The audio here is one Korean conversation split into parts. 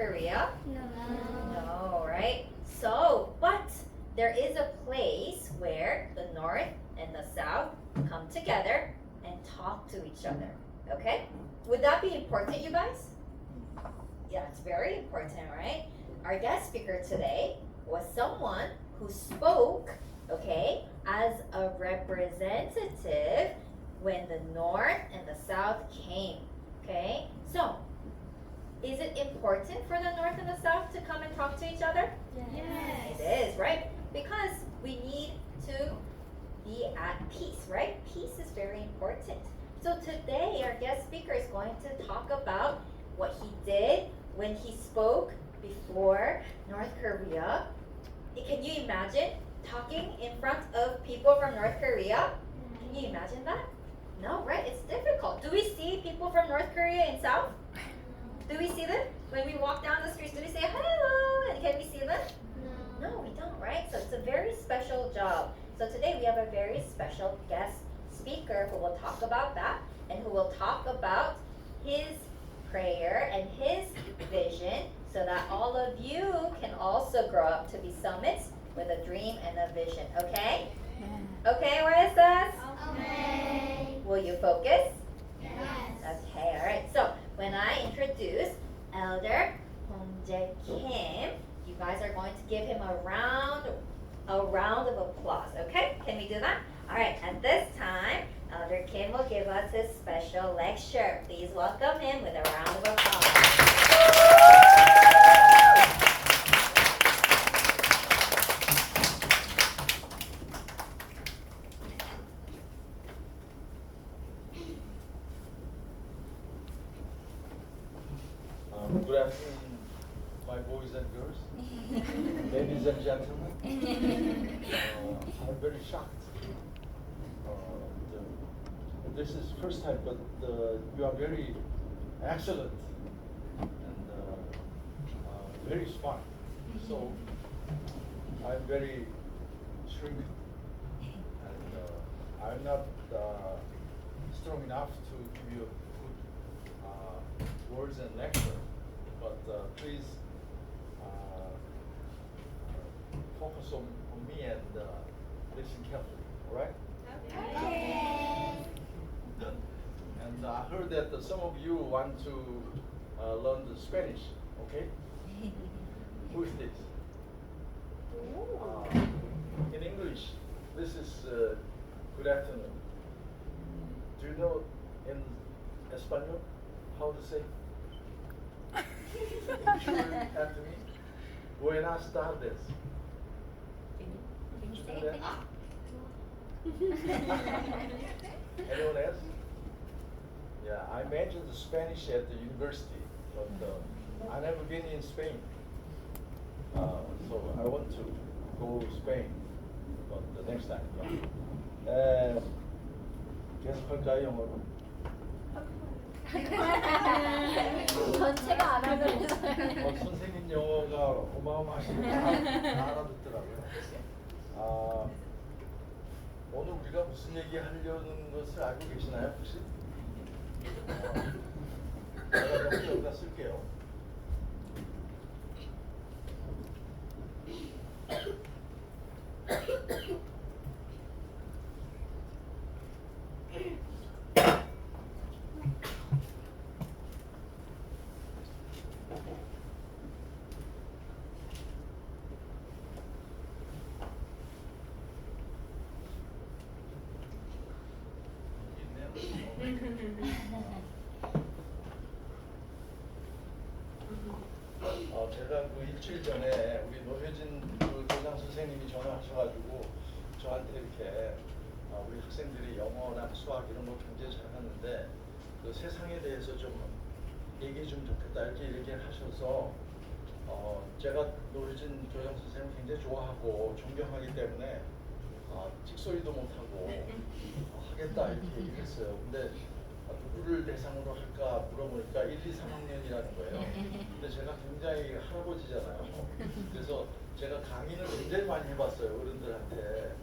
Korea? No. No, right? So, but there is a place where the North and the South come together and talk to each other. Okay? Would that be important, you guys? Yeah, it's very important, right? Our guest speaker today was someone who spoke, okay, as a representative when the North and the South came. Okay? So, is it important for the North and the South to come and talk to each other? Yes. It is, right? Because we need to be at peace, right? Peace is very important. So today our guest speaker is going to talk about what he did when he spoke before North Korea. Can you imagine talking in front of people from North Korea? Can you imagine that? No, right? It's difficult. Do we see people from North Korea in South? Do we see them? When we walk down the streets, do we say hello? And can we see them? No, we don't, right? So it's a very special job. So today we have a very special guest speaker who will talk about that and who will talk about his prayer and his vision so that all of you can also grow up to be summits with a dream and a vision, okay? Okay, Oasis? Okay. Will you focus? Yes. Okay, all right. So when I introduce Elder Hong Jae Kim, you guys are going to give him a round of applause. Okay? Can we do that? All right. At this time, Elder Kim will give us his special lecture. Please welcome him with a round of applause. Good afternoon, my boys and girls, ladies and gentlemen. I'm very shocked. This is first time, but you are very excellent and very smart. So I'm very shrink, and I'm not strong enough to give you good words and lecture. But please focus on me and listen carefully, all right? Okay. And I heard that some of you want to learn the Spanish, okay? Who is this? In English, this is good afternoon. Do you know in Espanol how to say? After me, Buenas tardes. Can you say Do it? that? Anyone else? Yeah, I majored in Spanish at the university, but I never been in Spain. So I want to go to Spain, but the next time. 계속할까요, 영어로? 전체가 안 하는 선생님 영어가 어마어마하시고 다 알아듣더라고요. 오늘 우리가 무슨 얘기 하려는 것을 알고 계시나요, 혹시? 제가 좀 여기다 쓸게요. 제가 그 일주일 전에 우리 노효진 그 교장 선생님이 전화하셔가지고 저한테 이렇게 우리 학생들이 영어나 수학 이런 거 굉장히 잘하는데 그 세상에 대해서 좀 얘기해 주면 좋겠다 이렇게 얘기하셔서 제가 노효진 교장 선생님 굉장히 좋아하고 존경하기 때문에 찍소리도 못하고 하겠다 이렇게 얘기했어요. 근데 누구를 대상으로 할까 물어보니까 1, 2, 3학년이라는 거예요. 근데 제가 굉장히 할아버지잖아요. 그래서 제가 강의는 굉장히 많이 해봤어요. 어른들한테.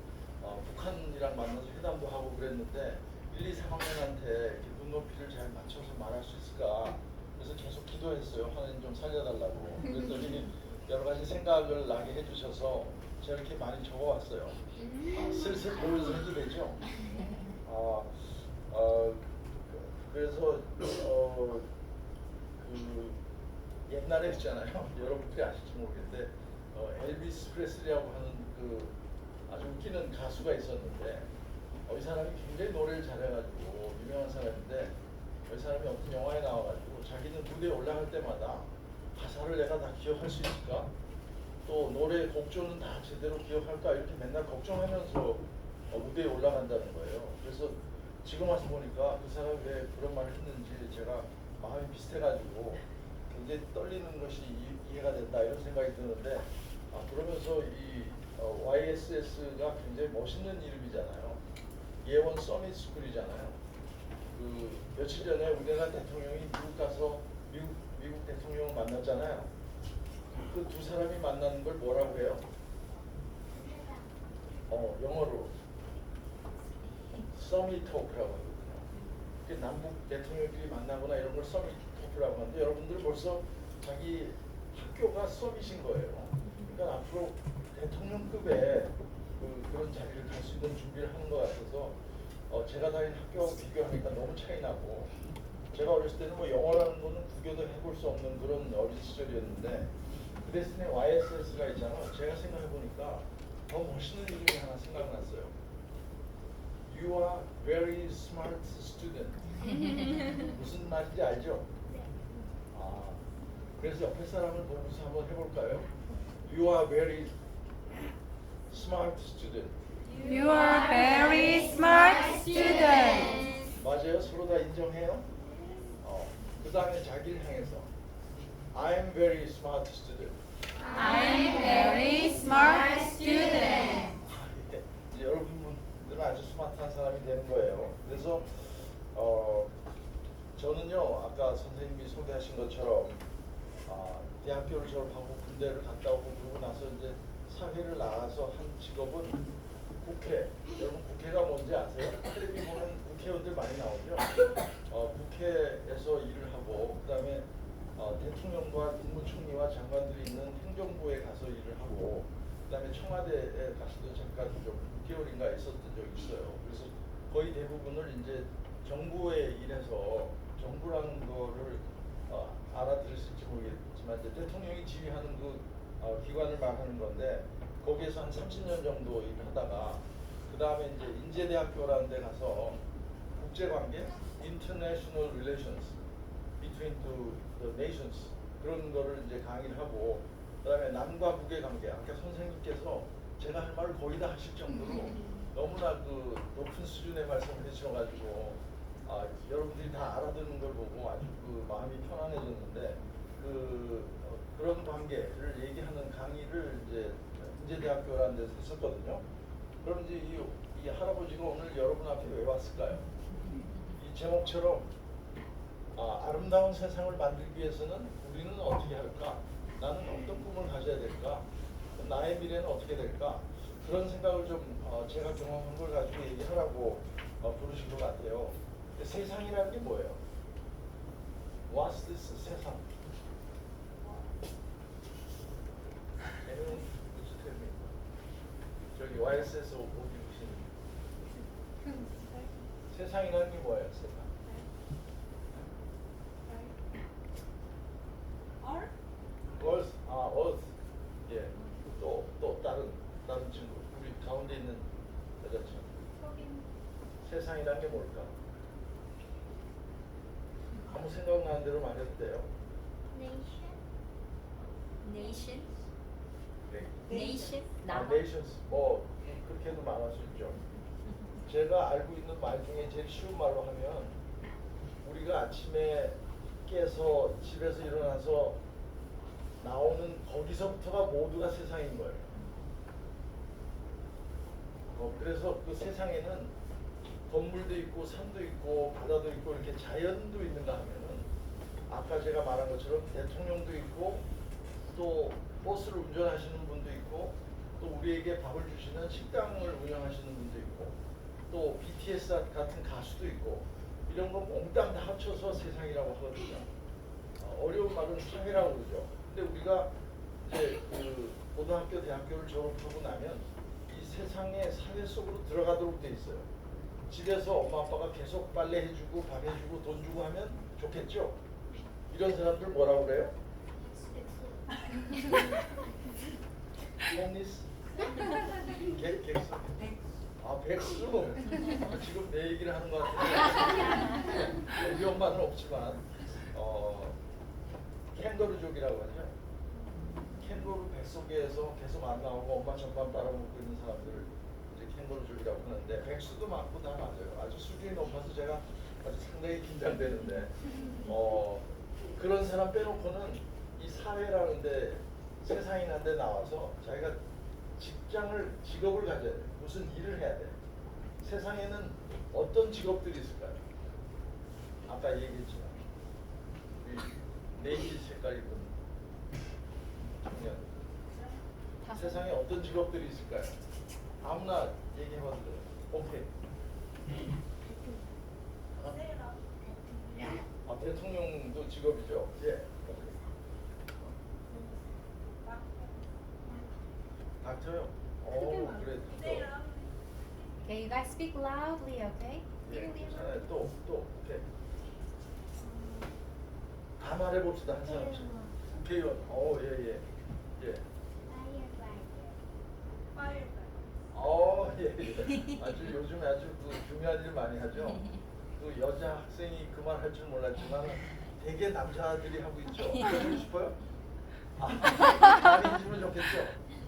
북한이랑 만나서 회담도 하고 그랬는데 1, 2, 3학년한테 이렇게 눈높이를 잘 맞춰서 말할 수 있을까. 그래서 계속 기도했어요. 하나님 좀 살려달라고. 여러분들이 여러 가지 생각을 나게 해주셔서 제가 이렇게 많이 적어왔어요. 슬슬 보면서 해도 되죠? 그래서 그 옛날에 있잖아요. 여러분들이 아실지 모르겠는데 엘비스 프레슬리라고 하는 그 아주 웃기는 가수가 있었는데 이 사람이 굉장히 노래를 잘해가지고 유명한 사람인데 이 사람이 어떤 영화에 나와가지고 자기는 무대에 올라갈 때마다 가사를 내가 다 기억할 수 있을까? 또 노래 곡조는 다 제대로 기억할까? 이렇게 맨날 걱정하면서 무대에 올라간다는 거예요. 그래서 지금 와서 보니까 그 사람이 왜 그런 말을 했는지 제가 마음이 비슷해가지고 굉장히 떨리는 것이 이해가 된다 이런 생각이 드는데 그러면서 이 YSS가 굉장히 멋있는 이름이잖아요. 예원 서밋 스쿨이잖아요. 그 며칠 전에 우리나라 대통령이 미국 가서 미국 대통령을 만났잖아요. 그 두 사람이 만나는 걸 뭐라고 해요? 영어로 서밋 토크라고 하거든요. 남북 대통령끼리 만나거나 이런 걸 서밋 토크라고 하는데 여러분들 벌써 자기 학교가 서밋인 거예요. 그러니까 앞으로 대통령급의 그런 자리를 갈 수 있는 준비를 하는 것 같아서 제가 다닌 학교하고 비교하니까 너무 차이 나고 제가 어렸을 때는 뭐 영어라는 거는 구교도 해볼 수 없는 그런 어린 시절이었는데 그랬으니 YSS가 있잖아. 제가 생각해 보니까 더 멋있는 이름이 하나 생각났어요. You are very smart student. 무슨 말인지 알죠? 그래서 옆에 사람을 보고서 한번 해볼까요? You are very smart student. You are very smart student. 맞아요. 서로 다 인정해요. 그 다음에 자기를 향해서 I am very smart student. I am very smart student. 이제 여러분들은 아주 스마트한 사람이 되는 거예요. 그래서 저는요 아까 선생님이 소개하신 것처럼 대학교를 졸업하고 군대를 갔다 오고 그러고 나서 이제 사회를 나가서 한 직업은 국회. 여러분 국회가 뭔지 아세요? 텔레비 보면 국회의원들 많이 나오죠. 국회에서 일을 하고 그다음에 대통령과 국무총리와 장관들이 있는 행정부에 가서 일을 하고 그다음에 청와대에 가서도 잠깐 좀 6개월인가 있었던 적이 있어요. 그래서 거의 대부분을 이제 정부에 일해서 정부라는 거를 알아들으실지 모르겠지만 이제 대통령이 지휘하는 그 기관을 말하는 건데 거기에서 한 30년 정도 일을 하다가 그 다음에 이제 인제대학교라는 데 가서 국제관계, international relations between the nations 그런 거를 이제 강의를 하고 그 다음에 남과 북의 관계 아까 선생님께서 제가 할 말을 거의 다 하실 정도로 너무나 그 높은 수준의 말씀을 해주셔가지고 여러분들이 다 알아듣는 걸 보고 아주 그 마음이 편안해졌는데 그런 관계를 얘기하는 강의를 이제 인제대학교라는 데서 했었거든요. 그럼 이제 이 할아버지가 오늘 여러분 앞에 왜 왔을까요? 이 제목처럼 아름다운 세상을 만들기 위해서는 우리는 어떻게 할까? 나는 어떤 꿈을 가져야 될까? 나의 미래는 어떻게 될까? 그런 생각을 좀 제가 경험한 걸 가지고 얘기하라고 부르신 것 같아요. 세상이라는 게 뭐예요? What's this 세상? Anyone would you tell me? 저기 YS에서 오기 오신 세상이라는 게 뭐예요? 세상? Earth? Earth. 예. 또 다른 친구 우리 가운데 있는 여자친구. 세상이란 게 뭘까? 아무 생각나는 대로 말해도 돼요. Nation? 네. Nation? Nations. 뭐 그렇게 해도 말할 수 있죠. 제가 알고 있는 말 중에 제일 쉬운 말로 하면 우리가 아침에 깨서 집에서 일어나서 나오는 거기서부터가 모두가 세상인 거예요. 그래서 그 세상에는 건물도 있고 산도 있고 바다도 있고 이렇게 자연도 있는가 하면은 아까 제가 말한 것처럼 대통령도 있고 또 버스를 운전하시는 분도 있고 또 우리에게 밥을 주시는 식당을 운영하시는 분도 있고 또 BTS 같은 가수도 있고 이런 거 몽땅 다 합쳐서 세상이라고 하거든요. 어려운 말은 사회라고 그러죠. 근데 우리가 이제 그 고등학교, 대학교를 졸업하고 나면 이 세상의 사회 속으로 들어가도록 돼 있어요. 집에서 엄마 아빠가 계속 빨래 해주고 밥 해주고 돈 주고 하면 좋겠죠? 이런 사람들 뭐라고 그래요? 홈리스? 객수? 아, 백수? 지금 내 얘기를 하는 것 같은데 우리 엄마는 없지만 캥거루족이라고 하죠. 캥거루 뱃속에서 계속 안 나오고 엄마 젖만 빨아먹고 있는 사람들을 이제 캥거루족이라고 하는데 백수도 많고 다 맞아요. 아주 수준이 높아서 제가 아주 상당히 긴장되는데 그런 사람 빼놓고는 이 사회라는데 세상이라는데 나와서 자기가 직업을 가져야 돼. 무슨 일을 해야 돼. 세상에는 어떤 직업들이 있을까요? 아까 얘기했지만 네이비 색깔 입은 청년. 세상에 어떤 직업들이 있을까요? 아무나 얘기해봐도 돼요. 오케이. 대통령도 직업이죠. 예. 오케이. 닥터요? 그래. Okay, you guys speak loudly, okay? 예, 괜찮아요. 또, 오케이. 다 말해봅시다, 한 사람씩. 국회의원, 예. 예. 아주 요즘에 아주 중요한 일 많이 하죠. 그 여자 학생이 그 말 할 줄 몰랐지만 되게 남자들이 하고 있죠. 해주고 싶어요? 많이 해주면 좋겠죠?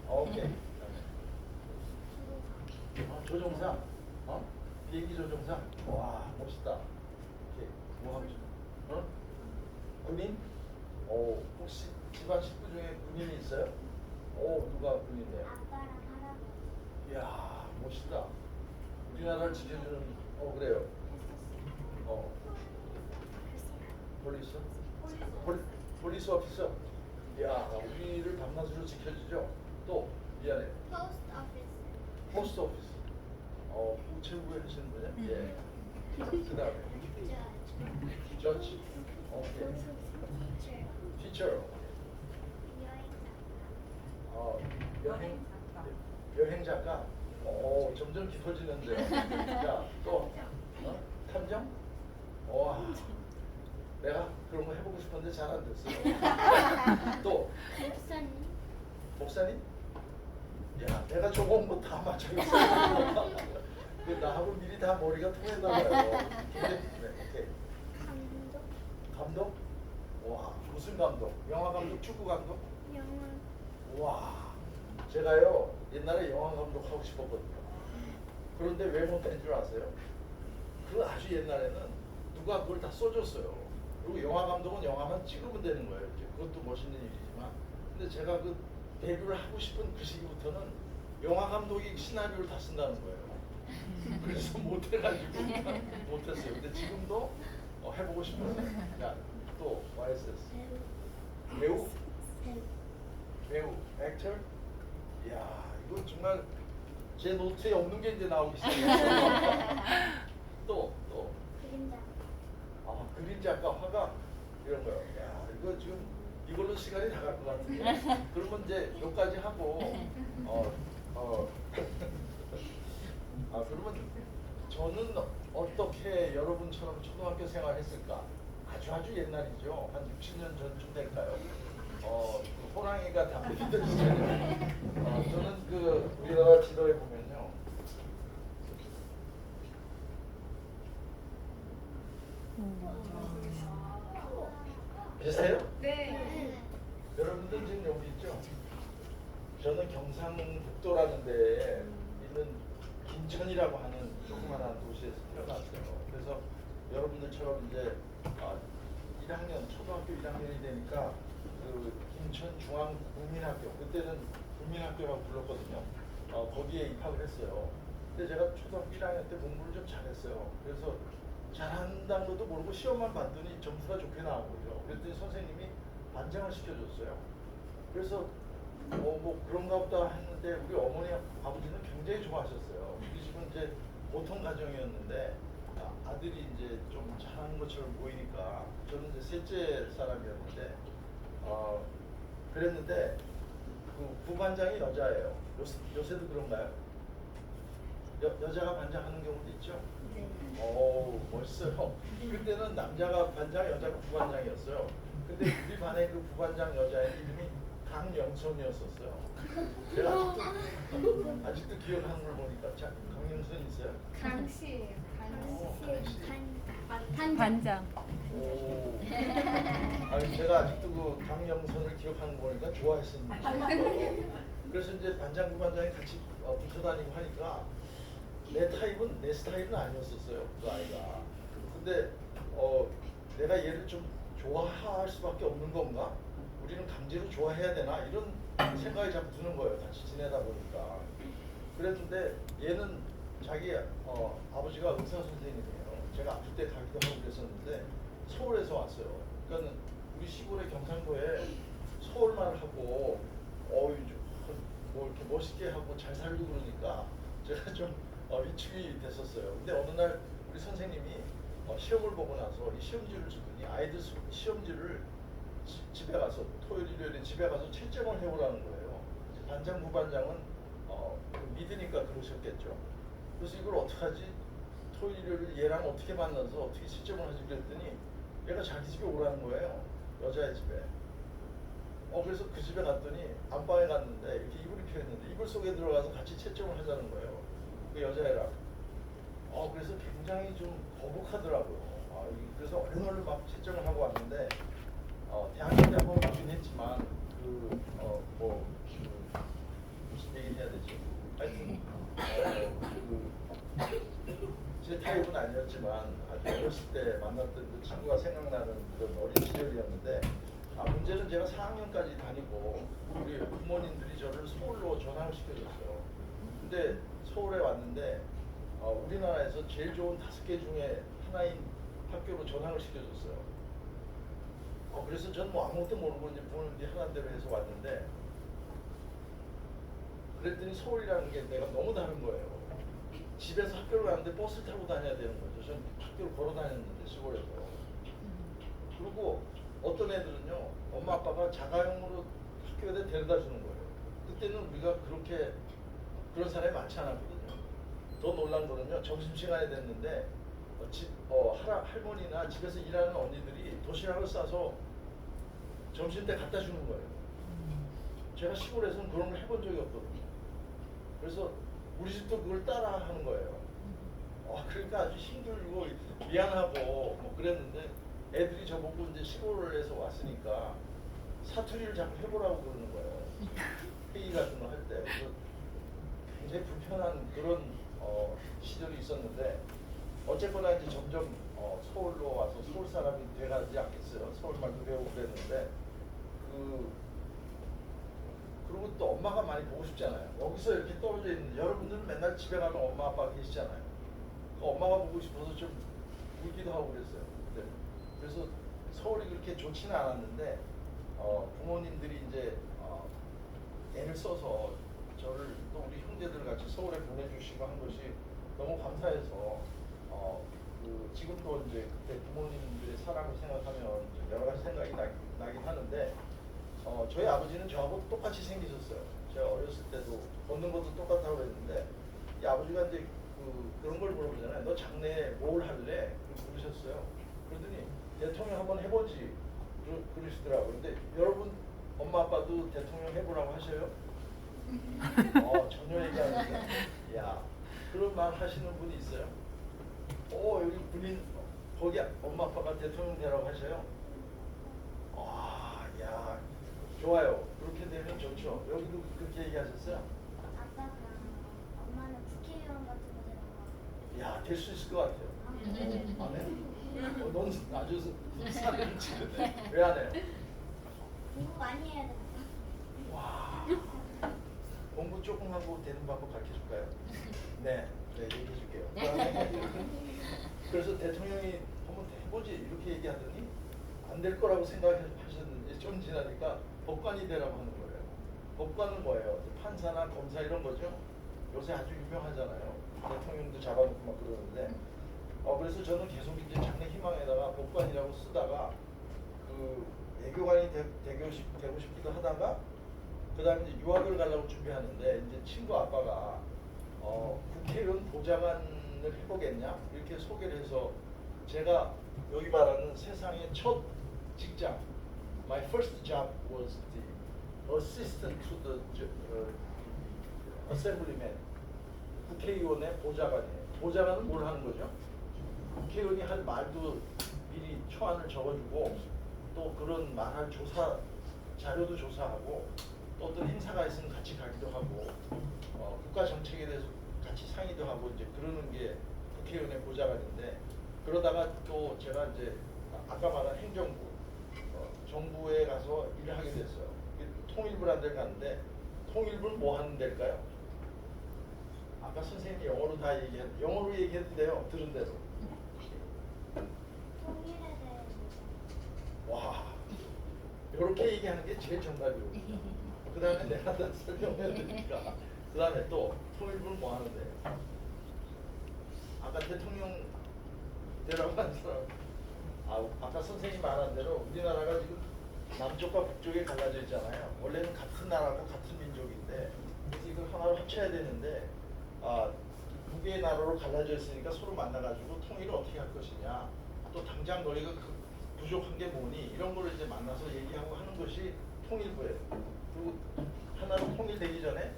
오케이. 조종사? 비행기 조종사? 와, 멋있다. 오케이. 뭐 하고 싶어? 군인? 혹시 집안 식구 중에 군인이 있어요? 누가 군인이에요? 아빠랑 할아버지. 이야, 멋있다. 우리나라를 지켜주는, 그래요. 폴리스 오피서? 이야, 우리를 밤낮으로 지켜주죠. 또, 미안해. Post office. 포스트 오피스. 우체국에 하시는 분이야? 예. 그 다음에 Judge. 저지. 오케이. Teacher. 티처. 여행자. 여행 작가. 점점 깊어지는데요. 자, 또 탐정? 와, 내가 그런 거 해보고 싶었는데 잘 안 됐어요. 또 목사님. 목사님? 야, 내가 저거 뭐 다 맞춰있어요. 나하고 미리 다 머리가 통했나 봐요. 오케이. 감독. 감독? 와, 무슨 감독? 영화 감독, 축구 감독? 영화. 와, 제가요 옛날에 영화 감독 하고 싶었거든요. 그런데 왜 못한 줄 아세요? 그 아주 옛날에는 누가 그걸 다 써줬어요. 그리고 영화 감독은 영화만 찍으면 되는 거예요. 이제 그것도 멋있는 일이지만, 근데 제가 그 데뷔를 하고 싶은 그 시기부터는 영화 감독이 시나리오를 다 쓴다는 거예요. 그래서 못해가지고 못했어요. 근데 지금도 해보고 싶어요. 야, 또 YSS 배우? 배우, 액터? 이야, 이거 정말 제 노트에 없는 게 이제 나오기 시작했어요. 또 그림자. 그림 작가, 화가 이런 거요. 야, 이거 지금 이걸로 시간이 다 갈 것 같은데. 그러면 이제 여기까지 하고 그러면 저는 어떻게 여러분처럼 초등학교 생활했을까? 아주 옛날이죠. 한 6, 7년 전쯤 될까요? 그 호랑이가 담배 피던 시절에 저는 그 우리나라 지도에 보면요. 비슷해요? 네. 여러분들 지금 여기 있죠? 저는 경상북도라는 데에 있는 김천이라고 하는 조그마한 도시에서 태어났어요. 그래서 여러분들처럼 이제 1학년, 초등학교 1학년이 되니까 그 김천 중앙국민학교, 그때는 국민학교라고 불렀거든요. 거기에 입학을 했어요. 근데 제가 초등학교 1학년 때 공부를 좀 잘했어요. 그래서 잘한다는 것도 모르고 시험만 봤더니 점수가 좋게 나온 거죠. 그랬더니 선생님이 반장을 시켜줬어요. 그래서 뭐 그런가 보다 했는데 우리 어머니 아버지는 굉장히 좋아하셨어요. 우리 집은 이제 보통 가정이었는데 아들이 이제 좀 잘하는 것처럼 보이니까 저는 이제 셋째 사람이었는데 그랬는데 그 부반장이 여자예요. 요새도 그런가요? 여자가 반장하는 경우도 있죠. 네. 오, 멋있어요. 그때는 남자가 반장, 여자가 부반장이었어요. 근데 우리 반의 그 부반장 여자의 이름이 강영선이었었어요. 제가 아직도 기억하는 걸 보니까, 자, 강영선 있어요? 강씨. 반장. 오. 아니, 제가 아직도 그 강영선을 기억하는 거 보니까 좋아했습니다. 그래서 이제 반장, 부반장이 같이 붙어 다니고 하니까 내 스타일은 아니었었어요, 그 아이가. 근데 내가 얘를 좀 좋아할 수밖에 없는 건가? 우리는 강제로 좋아해야 되나? 이런 생각이 자꾸 드는 거예요, 같이 지내다 보니까. 그랬는데 얘는 자기 아버지가 의사 선생님이에요. 제가 아플 때 가기도 하고 그랬었는데 서울에서 왔어요. 그러니까 우리 시골의 경상도에 서울말을 하고 뭐 이렇게 멋있게 하고 잘 살고 그러니까 제가 좀 위축이 됐었어요. 근데 어느 날 우리 선생님이 시험을 보고 나서 이 시험지를 주더니 아이들 시험지를 집에 가서 토요일 일요일에 집에 가서 채점을 해오라는 거예요. 반장 부반장은 믿으니까 그러셨겠죠. 그래서 이걸 어떡하지? 토요일 일요일 얘랑 어떻게 만나서 어떻게 채점을 하지 그랬더니 얘가 자기 집에 오라는 거예요. 여자의 집에. 그래서 그 집에 갔더니 안방에 갔는데 이렇게 이불이 펴있는데 이불 속에 들어가서 같이 채점을 하자는 거예요. 그 여자애랑. 그래서 굉장히 좀 거북하더라고요. 그래서 얼른 막 채점을 하고 왔는데 대학교 때 한번 보긴 했지만 무슨 얘기 해야 되지? 하여튼 제 타입은 아니었지만 아주 어렸을 때 만났던 그 친구가 생각나는 그런 어린 시절이었는데 문제는 제가 4학년까지 다니고 우리 부모님들이 저를 서울로 전학을 시켜줬어요. 근데 서울에 왔는데 우리나라에서 제일 좋은 5개 중에 하나인 학교로 전학을 시켜줬어요. 그래서 전 뭐 아무것도 모르고 이제 부모님들이 하라는 대로 해서 왔는데 그랬더니 서울이라는 게 내가 너무 다른 거예요. 집에서 학교를 가는데 버스를 타고 다녀야 되는 거죠. 전 학교를 걸어 다녔는데 시골에서. 그리고 어떤 애들은요, 엄마 아빠가 자가용으로 학교에 데려다 주는 거예요. 그때는 우리가 그렇게 그런 사람이 많지 않았거든요. 더 놀란 거는요, 점심시간이 됐는데 할머니나 집에서 일하는 언니들이 도시락을 싸서 점심 때 갖다 주는 거예요. 제가 시골에서는 그런 걸 해본 적이 없거든요. 그래서 우리 집도 그걸 따라 하는 거예요. 그러니까 아주 힘들고 미안하고 뭐 그랬는데 애들이 저보고 이제 시골에서 왔으니까 사투리를 자꾸 해보라고 그러는 거예요. 회의 같은 거 할 때. 그래서 굉장히 불편한 그런 시절이 있었는데 어쨌거나 이제 점점 서울로 와서 서울 사람이 돼가지 않겠어요. 서울말도 배우고 그랬는데 그리고 또 엄마가 많이 보고 싶잖아요. 여기서 이렇게 떨어져 있는 여러분들은 맨날 집에 가면 엄마 아빠가 계시잖아요. 엄마가 보고 싶어서 좀 울기도 하고 그랬어요. 그때. 그래서 서울이 그렇게 좋지는 않았는데 부모님들이 이제 애를 써서 저를 또 우리 형제들 같이 서울에 보내주시고 한 것이 너무 감사해서 지금도 이제 그때 부모님들의 사랑을 생각하면 여러 가지 생각이 나긴 하는데 저희 아버지는 저하고 똑같이 생기셨어요. 제가 어렸을 때도 걷는 것도 똑같다고 그랬는데 이 아버지가 이제 그런 걸 물어보잖아요. 너 장래에 뭘 할래? 그러셨어요. 그러더니 대통령 한번 해보지 그러시더라고요. 근데 여러분 엄마 아빠도 대통령 해보라고 하셔요? 전혀 얘기하는데 야 그런 말 하시는 분이 있어요? 여기 군인 거기 엄마 아빠가 대통령 되라고 하셔요? 야 좋아요. 그렇게 되면 좋죠. 여기도 그렇게 얘기하셨어요? 아빠가 엄마는 국회의원 같은 거 되라고. 야 될 수 있을 것 같아요. 안 해? 넌 아주 사례를 치는데 왜 안 해? 공부 많이 해야 된다. 와 공부 조금 하고 되는 방법 가르쳐줄까요? 네 얘기해줄게요. 그래서 대통령이 한번 해보지 이렇게 얘기하더니 안 될 거라고 생각하셨는지 좀 지나니까 법관이 되라고 하는 거예요. 법관은 뭐예요? 판사나 검사 이런 거죠. 요새 아주 유명하잖아요. 대통령도 잡아놓고 막 그러는데 그래서 저는 계속 이제 장래 희망에다가 법관이라고 쓰다가 외교관이 되고 싶기도 하다가 그다음에 이제 유학을 가려고 준비하는데 이제 친구 아빠가 국회의원 보좌관을 해보겠냐 이렇게 소개를 해서 제가 여기 말하는 세상의 첫 직장, my first job was the assistant to the assemblyman. 국회의원의 보좌관이에요. 보좌관은 뭘 하는 거죠? 국회의원이 할 말도 미리 초안을 적어주고 또 그런 말할 조사 자료도 조사하고 또 어떤 행사가 있으면 같이 가기도 하고 국가 정책에 대해서 같이 상의도 하고 이제 그러는 게 국회의원의 보좌관인데 그러다가 또 제가 이제 아까 말한 행정부 정부에 가서 일을 하게 됐어요. 통일부라는 데를 갔는데 통일부는 뭐 하는 데일까요? 아까 선생님이 영어로 얘기해도 돼요. 들은 대로. 통일에 대해 와, 이렇게 얘기하는 게 제일 정답이고. 그 다음에 내가 다 설명해야 되니까. 그 다음에 또 통일부는 뭐 하는데? 아까 대통령 되라고 한 사람. 아까 선생님 말한 대로 우리나라가 지금 남쪽과 북쪽에 갈라져 있잖아요. 원래는 같은 나라고 같은 민족인데 그래서 이걸 하나로 합쳐야 되는데 두 개의 나라로 갈라져 있으니까 서로 만나가지고 통일을 어떻게 할 것이냐. 또 당장 너희가 부족한 게 뭐니 이런 거를 이제 만나서 얘기하고 하는 것이 통일부예요. 그리고 하나로 통일되기 전에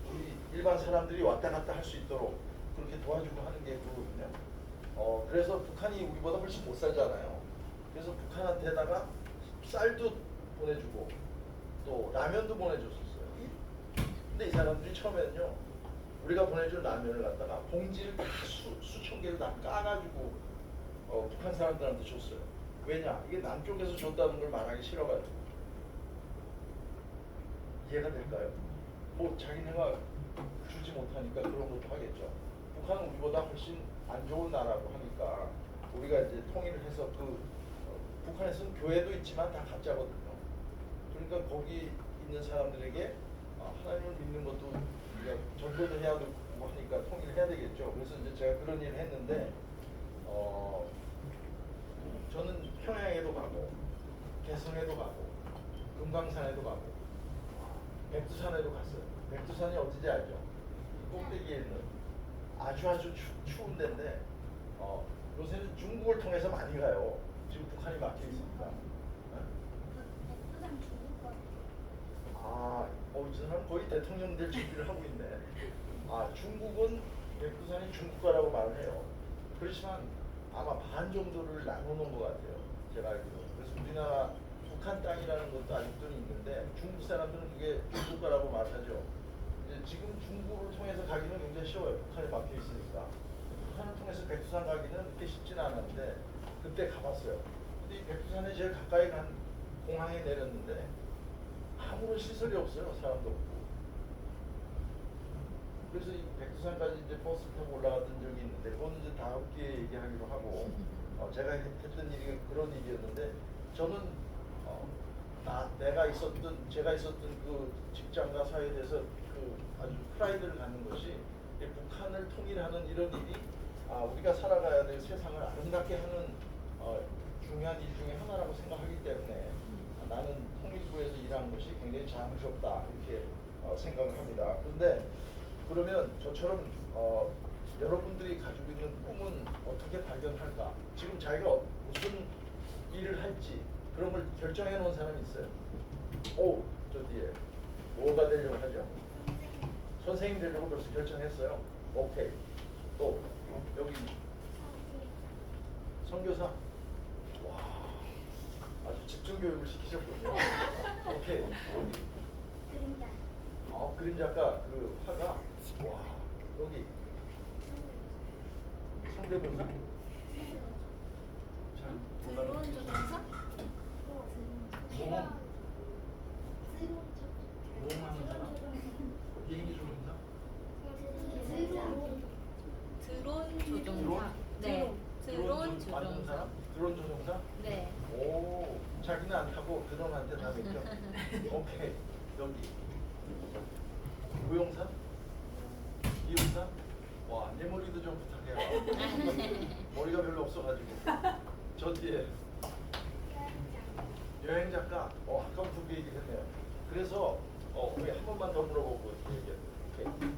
우리 일반 사람들이 왔다 갔다 할 수 있도록 그렇게 도와주고 하는 게 그거거든요. 그래서 북한이 우리보다 훨씬 못 살잖아요. 그래서 북한한테다가 쌀도 보내주고 또 라면도 보내줬었어요. 근데 이 사람들이 처음에는요 우리가 보내준 라면을 갖다가 봉지를 다 수천 개를 다 까가지고 북한 사람들한테 줬어요. 왜냐? 이게 남쪽에서 줬다는 걸 말하기 싫어가지고. 이해가 될까요? 뭐 자기네가 주지 못하니까 그런 것도 하겠죠. 북한은 우리보다 훨씬 안 좋은 나라고 하니까 우리가 이제 통일을 해서 북한에서는 교회도 있지만 다 가짜거든요. 그러니까 거기 있는 사람들에게 하나님을 믿는 것도 우리가 전도도 해야 되고 하니까 통일을 해야 되겠죠. 그래서 이제 제가 그런 일을 했는데 저는 평양에도 가고 개성에도 가고 금강산에도 가고 백두산에도 갔어요. 백두산이 어디지 알죠? 꼭대기에 있는 아주 추운 데인데 요새는 중국을 통해서 많이 가요. 지금 북한이 막혀 있으니까. 백두산 중국 거. 이 사람 거의 대통령 될 준비를 하고 있네. 중국은 백두산이 중국 거라고 말을 해요. 그렇지만 아마 반 정도를 나눠놓은 것 같아요. 제가 알기로. 그래서 우리나라 북한 땅이라는 것도 아직도 있는데 중국 사람들은 그게 중국 거라고 말하죠. 지금 중국을 통해서 가기는 굉장히 쉬워요. 북한에 막혀 있으니까. 북한을 통해서 백두산 가기는 그렇게 쉽지는 않았는데 그때 가봤어요. 근데 이 백두산에 제일 가까이 간 공항에 내렸는데 아무런 시설이 없어요. 사람도 없고. 그래서 이 백두산까지 이제 버스 타고 올라갔던 적이 있는데 그거는 이제 다음 기회에 얘기하기로 하고 제가 했던 일이 그런 일이었는데 저는 제가 있었던 그 직장과 사회에 대해서 아주 프라이드를 갖는 것이 북한을 통일하는 이런 일이 우리가 살아가야 될 세상을 아름답게 하는 중요한 일 중에 하나라고 생각하기 때문에 나는 통일부에서 일하는 것이 굉장히 자랑스럽다 이렇게 생각을 합니다. 그런데 그러면 저처럼 여러분들이 가지고 있는 꿈은 어떻게 발견할까? 지금 자기가 무슨 일을 할지 그런 걸 결정해 놓은 사람이 있어요? 저 뒤에 뭐가 되려고 하죠? 선생님 되려고 벌써 결정했어요. 오케이. 또 여기 선교사. 와, 아주 집중 교육을 시키셨군요. 오케이. 여기. 그림자. 그림작가 그 화가. 와, 여기 성대모사. 잘 드론 조종사? 모험하는 사람? 비행기 조종사? 드론 조종사. 드론? 네. 드론 만든 조종사. 사람? 드론 조종사? 네. 오, 자기는 안 타고 드론한테 다 맡겨. 오케이. 여기 무용사? 이용사? 와, 내 머리도 좀 부탁해요. 머리가 별로 없어가지고. 저 뒤에 여행 작가. 아까부터 그 얘기했네요. 그래서 우리 한 번만 더 물어보고 얘기해. 오케이.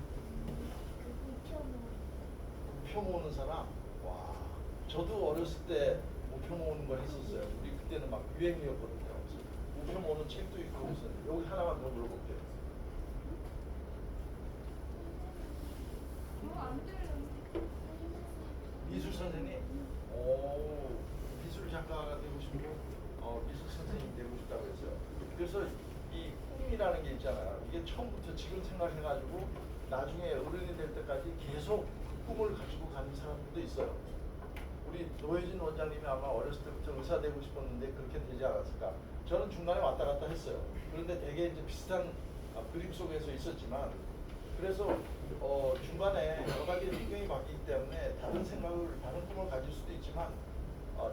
표 모으는 사람, 와, 저도 어렸을 때 우표 모으는 걸 했었어요. 우리 그때는 막 유행이었거든요. 우표 모으는 책도 있고 그래서 여기 하나만 더 물어볼게요. 미술 선생님, 미술 작가가 되고 싶고, 미술 선생님 되고 싶다고 했어요. 그래서 이 꿈이라는 게 있잖아요. 이게 처음부터 지금 생각해가지고 나중에 어른이 될 때까지 계속 꿈을 가지고 가는 사람들도 있어요. 우리 노혜진 원장님이 아마 어렸을 때부터 의사 되고 싶었는데 그렇게 되지 않았을까. 저는 중간에 왔다 갔다 했어요. 그런데 되게 이제 비슷한 그림 속에서 있었지만, 그래서 중간에 여러 가지 환경이 바뀌기 때문에 다른 생각을, 다른 꿈을 가질 수도 있지만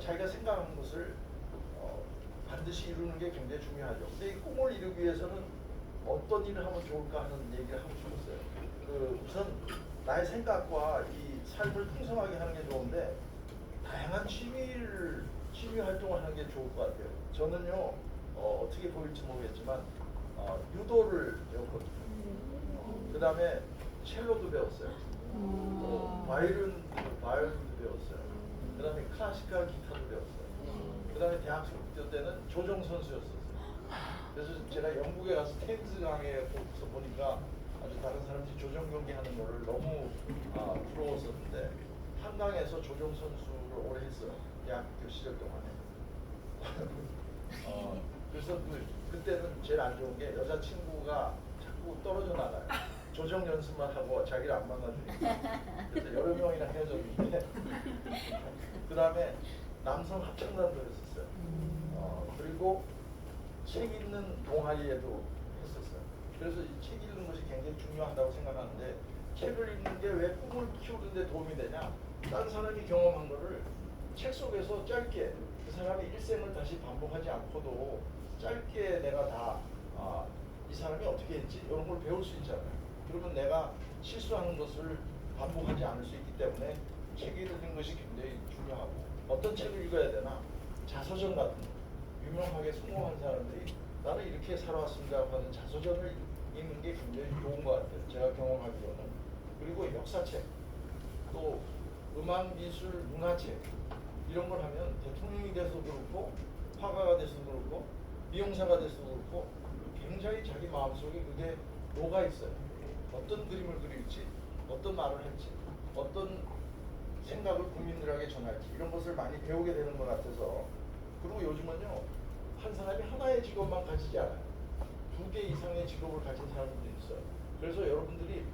자기가 생각하는 것을 반드시 이루는 게 굉장히 중요하죠. 근데 이 꿈을 이루기 위해서는 어떤 일을 하면 좋을까 하는 얘기를 하고 싶었어요. 우선 나의 생각과 이 삶을 풍성하게 하는 게 좋은데 다양한 취미 활동을 하는 게 좋을 것 같아요. 저는요 어떻게 보일지 모르겠지만 유도를 배웠거든요. 그 다음에 첼로도 배웠어요. 바이올린도 배웠어요. 그 다음에 클래시컬 기타도 배웠어요. 그 다음에 대학교 때는 조정 선수였었어요. 그래서 제가 영국에 가서 테니스 강에서 보니까 아주 다른 사람들이 조정 경기 하는 거를 너무 부러웠었는데 한강에서 조정 선수를 오래 했어요. 대학교 시절 동안에. 그래서 그때는 제일 안 좋은 게 여자친구가 자꾸 떨어져 나가요. 조정 연습만 하고 자기를 안 만나주니까. 그래서 여러 명이랑 헤어졌는데 그 다음에 남성 합창단도 했었어요. 그리고 책 읽는 동아리에도 했었어요. 그래서 이 책 읽는 것이 굉장히 중요하다고 생각하는데 책을 읽는 게 왜 꿈을 키우는 데 도움이 되냐? 딴 사람이 경험한 거를 책 속에서 짧게 그 사람의 일생을 다시 반복하지 않고도 짧게 내가 다 이 사람이 어떻게 했지? 이런 걸 배울 수 있잖아요. 그러면 내가 실수하는 것을 반복하지 않을 수 있기 때문에 책 읽는 것이 굉장히 중요하고 어떤 책을 읽어야 되나? 자서전 같은 거. 유명하게 성공한 사람들이 나는 이렇게 살아왔습니다 하는 자서전을 읽는 게 굉장히 좋은 것 같아요. 제가 경험하기로는. 그리고 역사책, 또 음악, 미술, 문화책 이런 걸 하면 대통령이 돼서도 그렇고 화가가 돼서도 그렇고 미용사가 돼서도 그렇고 굉장히 자기 마음속에 그게 녹아있어요. 어떤 그림을 그릴지, 어떤 말을 할지, 어떤 생각을 국민들에게 전할지 이런 것을 많이 배우게 되는 것 같아서. 그리고 요즘은요 한 사람이 하나의 직업만 가지지 않아요. 2개 이상의 직업을 가진 사람들도 있어요. 그래서 여러분들이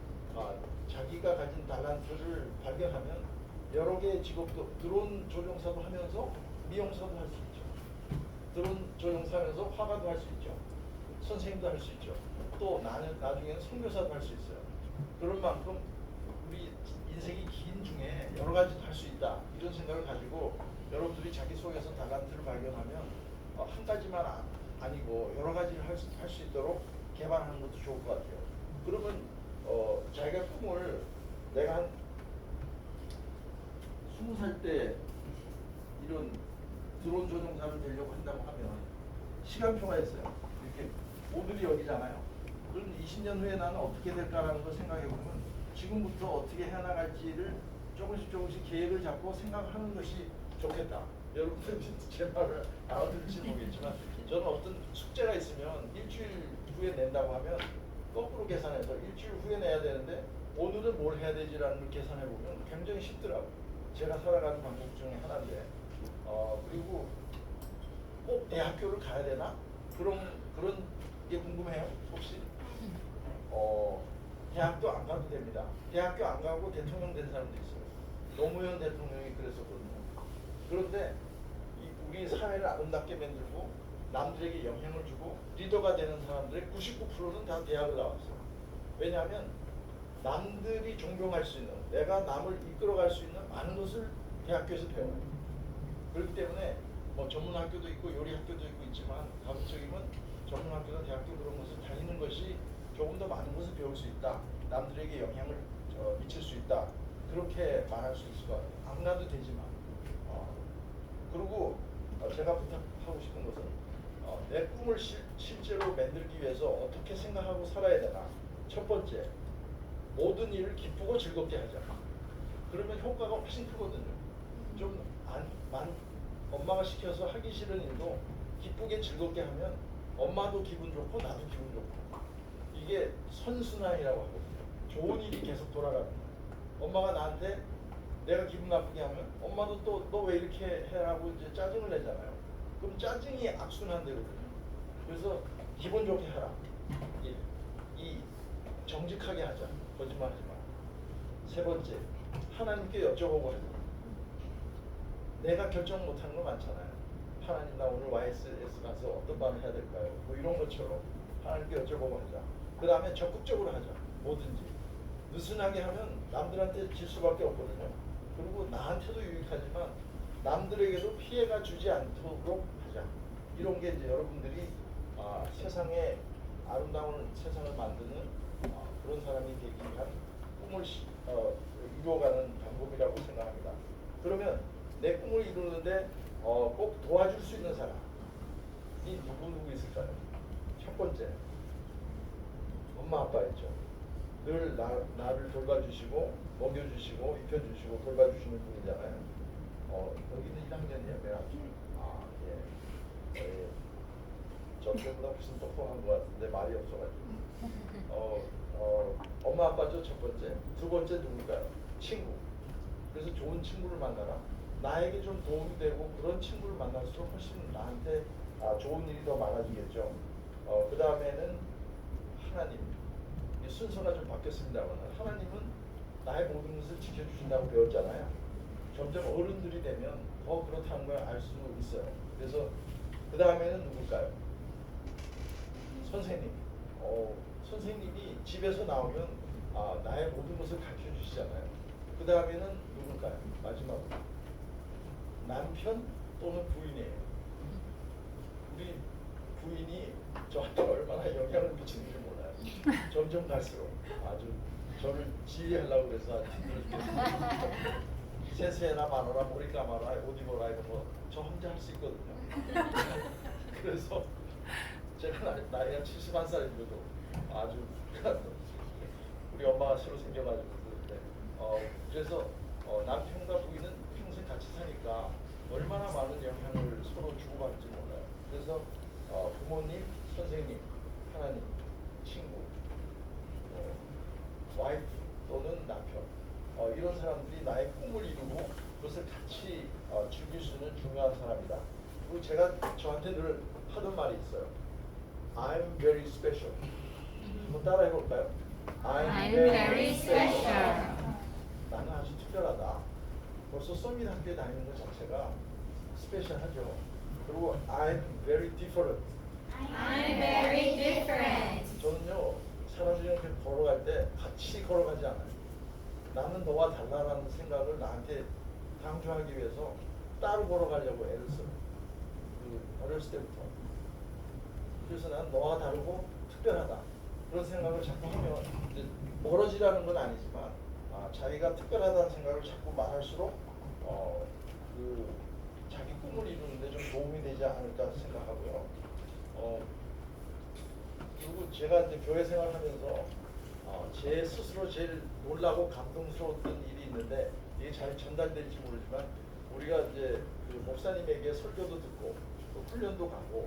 자기가 가진 달란트를 발견하면 여러 개의 직업도, 드론 조종사도 하면서 미용사도 할 수 있죠. 드론 조종사하면서 화가도 할 수 있죠. 선생님도 할 수 있죠. 또 나중에는 선교사도 할 수 있어요. 그런 만큼 우리 인생이 긴 중에 여러 가지도 할 수 있다 이런 생각을 가지고 여러분들이 자기 속에서 달란트를 발견하면 한 가지만 아니고 여러 가지를 할 수 있도록 개발하는 것도 좋을 것 같아요. 그러면 자기가 꿈을 내가 한 20살 때 이런 드론 조종사를 되려고 한다고 하면 시간표가 있어요. 이렇게 오늘이 여기잖아요. 그럼 20년 후에 나는 어떻게 될까라는 걸 생각해 보면 지금부터 어떻게 해나갈지를 조금씩 계획을 잡고 생각하는 것이 좋겠다. 여러분들 제 말을 알아들을지 모르겠지만 저는 어떤 숙제가 있으면 일주일 후에 낸다고 하면 거꾸로 계산해서 일주일 후에 내야 되는데 오늘은 뭘 해야 되지라는 걸 계산해 보면 굉장히 쉽더라고요. 제가 살아가는 방법 중에 하나인데 그리고 꼭 대학교를 가야 되나? 그런 게 궁금해요 혹시? 대학도 안 가도 됩니다. 대학교 안 가고 대통령 된 사람도 있어요. 노무현 대통령이 그랬었거든요. 그런데 우리 사회를 아름답게 만들고 남들에게 영향을 주고 리더가 되는 사람들의 99%는 다 대학을 나왔어요. 왜냐하면 남들이 존경할 수 있는, 내가 남을 이끌어갈 수 있는 많은 것을 대학교에서 배워요. 그렇기 때문에 뭐 전문학교도 있고 요리학교도 있고 있지만 가급적이면 전문학교나 대학교 그런 것을 다니는 것이 조금 더 많은 것을 배울 수 있다. 남들에게 영향을 미칠 수 있다. 그렇게 말할 수 있을 것 같아요. 안 가도 되지만. 그리고 제가 부탁하고 싶은 것은 내 꿈을 실제로 만들기 위해서 어떻게 생각하고 살아야 되나. 첫 번째, 모든 일을 기쁘고 즐겁게 하자. 그러면 효과가 훨씬 크거든요. 엄마가 시켜서 하기 싫은 일도 기쁘게 즐겁게 하면 엄마도 기분 좋고 나도 기분 좋고, 이게 선순환이라고 하거든요. 좋은 일이 계속 돌아가는 거예요. 엄마가 나한테 내가 기분 나쁘게 하면 엄마도 또 너 왜 이렇게 해라고 이제 짜증을 내잖아요. 그럼 짜증이 악순환 되거든요. 그래서 기분 좋게 하라. 이 정직하게 하자. 거짓말하지 마. 세 번째, 하나님께 여쭤보고 하자. 내가 결정 못하는 거 많잖아요. 하나님, 나 오늘 YSS 가서 어떤 말을 해야 될까요? 뭐 이런 것처럼 하나님께 여쭤보고 하자. 그 다음에 적극적으로 하자. 뭐든지. 느슨하게 하면 남들한테 질 수밖에 없거든요. 그리고 나한테도 유익하지만 남들에게도 피해가 주지 않도록 하자. 이런 게 이제 여러분들이 세상에 아름다운 세상을 만드는 그런 사람이 되기 위한 꿈을 이루어가는 방법이라고 생각합니다. 그러면 내 꿈을 이루는데 꼭 도와줄 수 있는 사람이 누구 있을까요? 첫 번째, 엄마 아빠였죠. 늘 나를 돌봐주시고 먹여주시고 입혀주시고 돌봐주시는 분이잖아요. 여기는 1학년이에요. 맨 앞줄. 예. 저때보다 훨씬 똑똑한 것 같은데 말이 없어가지고. 엄마 아빠죠, 첫 번째. 두 번째 누굴까요? 친구. 그래서 좋은 친구를 만나라. 나에게 좀 도움이 되고 그런 친구를 만날수록 훨씬 나한테 좋은 일이 더 많아지겠죠. 그 다음에는 하나님. 이 순서가 좀 바뀌었습니다만 하나님은 나의 모든 것을 지켜주신다고 배웠잖아요. 점점 어른들이 되면 더 그렇다는 걸 알 수 있어요. 그래서 그 다음에는 누굴까요? 선생님. 선생님이 집에서 나오면 나의 모든 것을 가르쳐 주시잖아요. 그 다음에는 누굴까요? 마지막으로 남편 또는 부인이에요. 우리 부인이 저한테 얼마나 영향을 미치는지 몰라요. 점점 갈수록 아주 저를 지휘하려고 그래서 힘들었겠어요. 세세나 마노라 머리 감아라 옷 입어라 이런 거 저 혼자 할 수 있거든요. 그래서 제가 나이가 71살인데도 아주 우리 엄마가 새로 생겨가지고 그런데 그래서 남편과 부인은 평생 같이 사니까 얼마나 많은 영향을 서로 주고받을지 몰라요. 그래서 부모님, 선생님, 하나님, 친구, 와이프 또는 남편 이런 사람들이 나의 꿈을 이루고 그것을 같이 즐길 수 있는 중요한 사람이다. 그리고 제가 저한테 늘 하던 말이 있어요. I'm very special. 한번 따라해 볼까요? I'm very special. 나는 아주 특별하다. 벌써 서밋 학교에 다니는 것 자체가 스페셜하죠. 그리고 I'm very different. I'm very different. 저는요 사람들이랑 이렇게 걸어갈 때 같이 걸어가지 않아요. 나는 너와 달라라는 생각을 나한테 강조하기 위해서 따로 걸어가려고 애를 써요. 어렸을 때부터. 그래서 난 너와 다르고 특별하다. 그런 생각을 자꾸 하면 이제 멀어지라는 건 아니지만 자기가 특별하다는 생각을 자꾸 말할수록 자기 꿈을 이루는데 좀 도움이 되지 않을까 생각하고요. 그리고 제가 이제 교회 생활하면서 제 스스로 제일 놀라고 감동스러웠던 일이 있는데 이게 잘 전달될지 모르지만 우리가 이제 그 목사님에게 설교도 듣고 또 훈련도 가고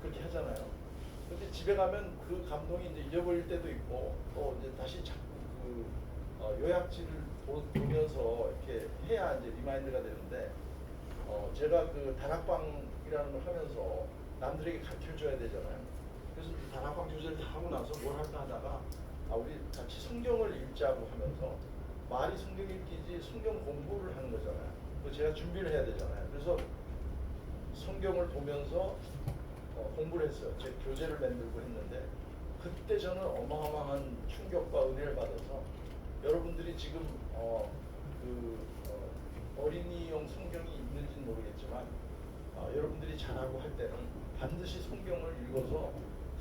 그렇게 하잖아요. 근데 집에 가면 그 감동이 이제 잊어버릴 때도 있고 또 이제 다시 자꾸 그 요약지를 보면서 이렇게 해야 이제 리마인드가 되는데 제가 그 다락방이라는 걸 하면서 남들에게 가르쳐줘야 되잖아요. 그래서 다락방 주제를 다 하고 나서 뭘 할까 하다가 우리 같이 성경을 읽자고 하면서 말이 성경 읽기지 성경 공부를 하는 거잖아요. 그래서 제가 준비를 해야 되잖아요. 그래서 성경을 보면서 공부를 했어요. 제 교재를 만들고 했는데 그때 저는 어마어마한 충격과 은혜를 받아서 여러분들이 지금 어린이용 성경이 있는지는 모르겠지만 여러분들이 자라고 할 때는 반드시 성경을 읽어서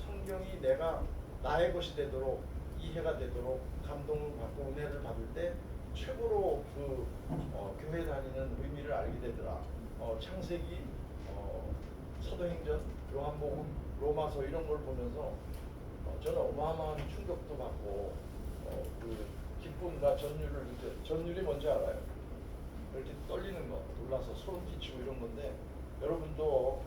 성경이 나의 것이 되도록 이해가 되도록 감동을 받고 은혜를 받을 때 최고로 교회 다니는 의미를 알게 되더라. 창세기, 사도행전 요한복음, 로마서 이런 걸 보면서 저는 어마어마한 충격도 받고 그 기쁨과 전율을 전율이 뭔지 알아요? 이렇게 떨리는 거, 놀라서 소름 끼치고 이런 건데 여러분도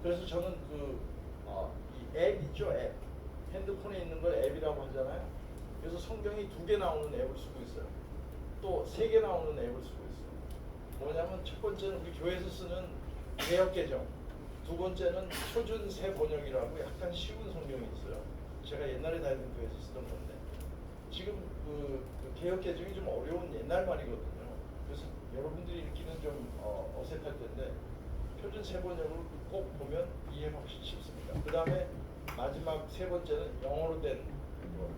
그래서 저는 이 앱 있죠, 앱. 핸드폰에 있는 걸 앱이라고 하잖아요. 그래서 성경이 2개 나오는 앱을 쓰고 있어요. 또 3개 나오는 앱을 쓰고 있어요. 뭐냐면 첫 번째는 우리 교회에서 쓰는 개역개정, 두 번째는 표준새 번역이라고 약간 쉬운 성경이 있어요. 제가 옛날에 다니던 교회에서 쓰던 건데 지금 그 개역개정이 좀 어려운 옛날 말이거든요. 그래서 여러분들이 읽기는 좀 어색할 텐데 표준새 번역을 꼭 보면 이해하기 쉽습니다. 그 다음에 마지막 세 번째는 영어로 된 거.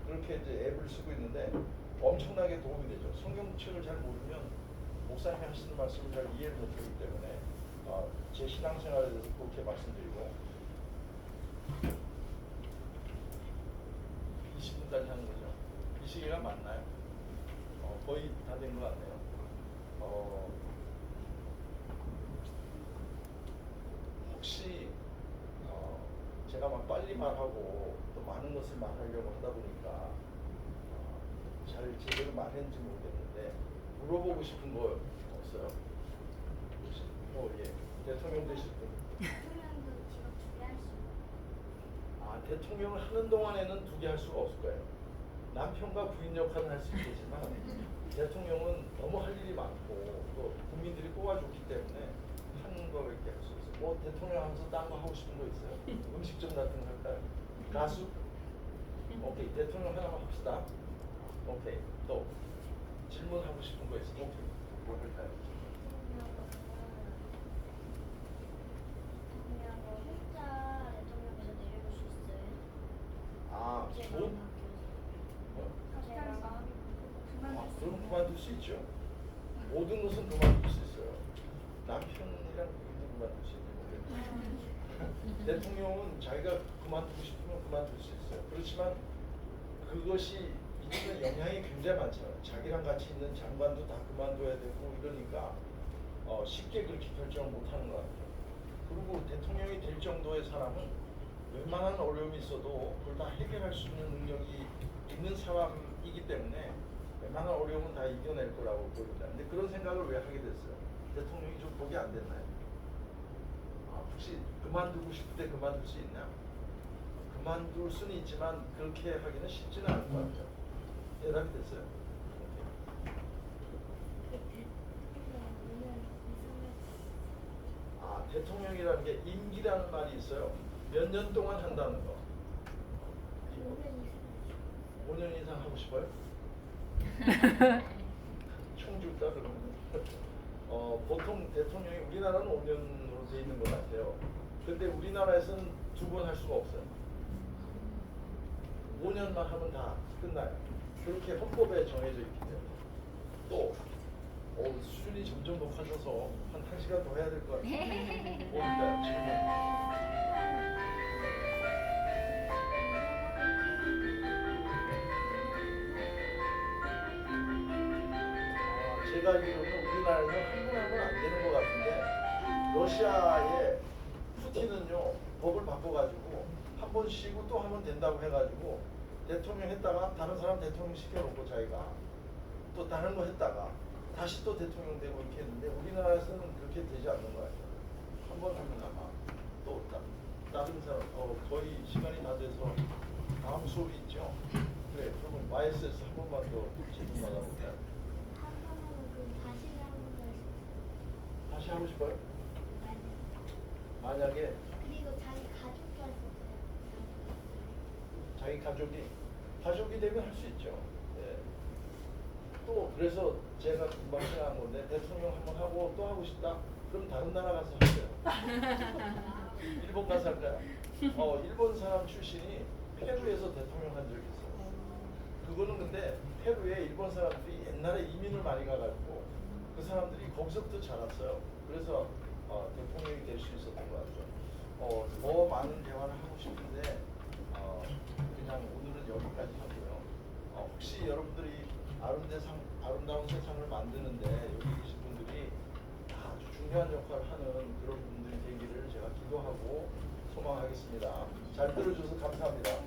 그렇게 이제 앱을 쓰고 있는데 엄청나게 도움이 되죠. 성경책을 잘 모르면 목사님이 하시는 말씀을 잘 이해를 못하기 때문에 제 신앙생활에 대해서 그렇게 말씀드리고 20분까지 하는 거죠. 이 시기가 맞나요? 거의 다 된 것 같네요. 혹시 제가 막 빨리 말하고 또 많은 것을 말하려고 하다 보니까 잘 제대로 말했는지 모르겠는데 물어보고 싶은 거 없어요? 혹시 예, 대통령 되실 분? 대통령도 직업 준비할 수 있고. 대통령을 하는 동안에는 2개 할 수가 없을 거예요. 남편과 부인 역할은 할 수 있겠지만 대통령은 너무 할 일이 많고 또 국민들이 뽑아줬기 때문에 하는 거밖에 할 수 있어요. 뭐 대통령 하면서 딴 거 하고 싶은 거 있어요? 음식점 같은 거 할까요? 가수? 오케이, 대통령 하나만 합시다. 오케이, 또 질문하고 싶은 거 있어요? 오케이, 뭐 할까요? 대통령을 혼자 대통령에서 내려올 수 있어요? 제가 뭐? 갑자기 마음이 그럼 그만둘 수 있죠. 모든 것은 그만둘 수 있어요. 남편이랑 부인도 그만둘 수 있는 거예요. 대통령은 자기가 그만두고 싶으면 그만둘 수 있어요. 그렇지만 그것이 미치는 영향이 굉장히 많잖아요. 자기랑 같이 있는 장관도 다 그만둬야 되고 이러니까 쉽게 그렇게 결정을 못하는 것 같아요. 그리고 대통령이 될 정도의 사람은 웬만한 어려움이 있어도 그걸 다 해결할 수 있는 능력이 있는 사람이기 때문에 웬만한 어려움은 다 이겨낼 거라고 보입니다. 근데 그런 생각을 왜 하게 됐어요? 대통령이 좀 복이 안 됐나요? 혹시 그만두고 싶을 때 그만둘 수 있나? 그만둘 수는 있지만 그렇게 하기는 쉽지는 않을 것 같아요. 대답이 됐어요? 대통령이라는 게 임기라는 말이 있어요. 몇 년 동안 한다는 거. 5년 이상 하고 싶어요? 총 줄까 그러면? 보통 대통령이 우리나라는 5년으로 돼 있는 것 같아요. 근데 우리나라에서는 2번 할 수가 없어요. 5년만 하면 다 끝나요. 그렇게 헌법에 정해져 있기 때문에. 또 수준이 점점 높아져서 한 1시간 더 해야 될 것 같아요. 뭘까요? 질문. 제가 알기로는 우리나라에서 한 번 하면 안 되는 것 같은데 러시아의 푸틴은요 법을 바꿔가지고 한 번 쉬고 또 하면 된다고 해가지고 대통령 했다가 다른 사람 대통령 시켜놓고 자기가 또 다른 거 했다가 다시 또 대통령 되고 이렇게 했는데 우리나라에서는 그렇게 되지 않는 것 같아요. 한 번 하면 아마 또 다른 사람 거의 시간이 다 돼서 다음 수업이 있죠. 그래 그러면 YSS 한 번만 더 질문 받아볼까요? 다시 하고 싶어요? 만약에 그리고 자기 가족도 할 수 있어요. 자기 가족이 되면 할 수 있죠. 네. 또 그래서 제가 금방 생각한 건데 대통령 한번 하고 또 하고 싶다? 그럼 다른 나라 가서 하세요. 일본 가서 할까요? 일본 사람 출신이 페루에서 대통령 한 적이 있어요. 그거는 근데 페루에 일본 사람들이 옛날에 이민을 많이 가가지고 그 사람들이 거기서부터 자랐어요. 그래서 대통령이 될 수 있었던 것 같아요. 더 많은 대화를 하고 싶은데 그냥 오늘은 여기까지 하고요. 혹시 여러분들이 아름다운 세상을 만드는데 여기 계신 분들이 아주 중요한 역할을 하는 그런 분들이 되기를 제가 기대합니다. 기도하고 소망하겠습니다. 잘 들어줘서 감사합니다.